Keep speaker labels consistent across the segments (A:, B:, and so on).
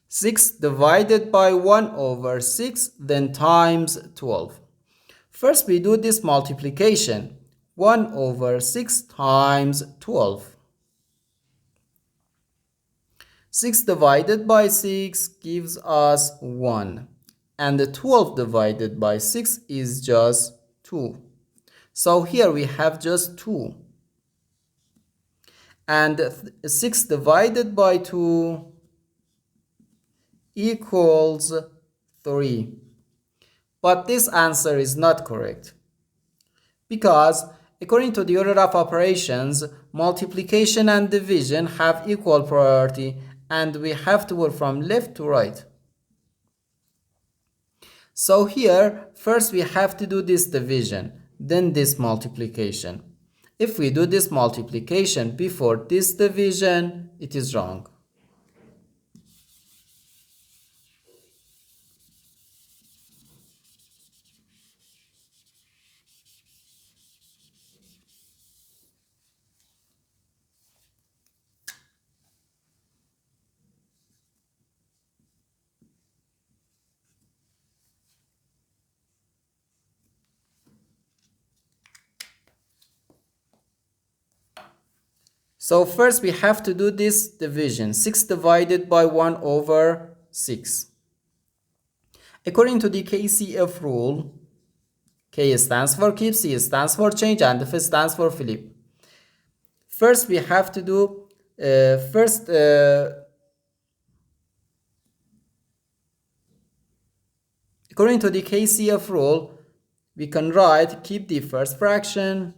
A: 6 divided by 1 over 6, then times 12. First we do this multiplication. 1 over 6 times 12. 6 divided by 6 gives us 1. And the 12 divided by 6 is just 2. So here we have just 2. And 6 divided by 2 equals 3. But this answer is not correct, because according to the order of operations, multiplication and division have equal priority, and we have to work from left to right. So here, first we have to do this division, then this multiplication. If we do this multiplication before this division, it is wrong. So first we have to do this division, 6 divided by 1 over 6. According to the KCF rule, K stands for keep, C stands for change, and F stands for flip. First we have to do, according to the KCF rule, we can write keep the first fraction,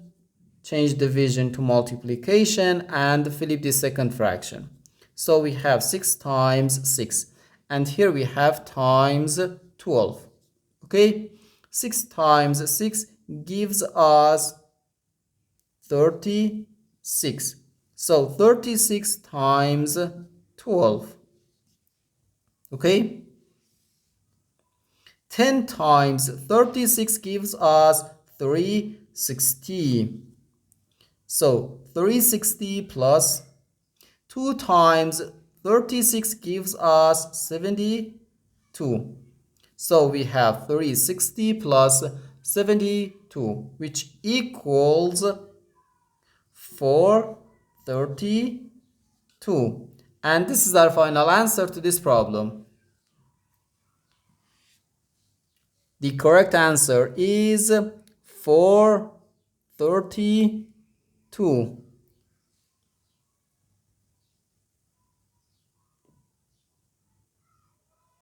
A: change division to multiplication, and flip the second fraction. So we have 6 times 6, and here we have times 12. Okay, 6 times 6 gives us 36. So 36 times 12. Okay, 10 times 36 gives us 360. So 360 plus 2 times 36 gives us 72. So we have 360 plus 72, which equals 432. And this is our final answer to this problem. The correct answer is 432.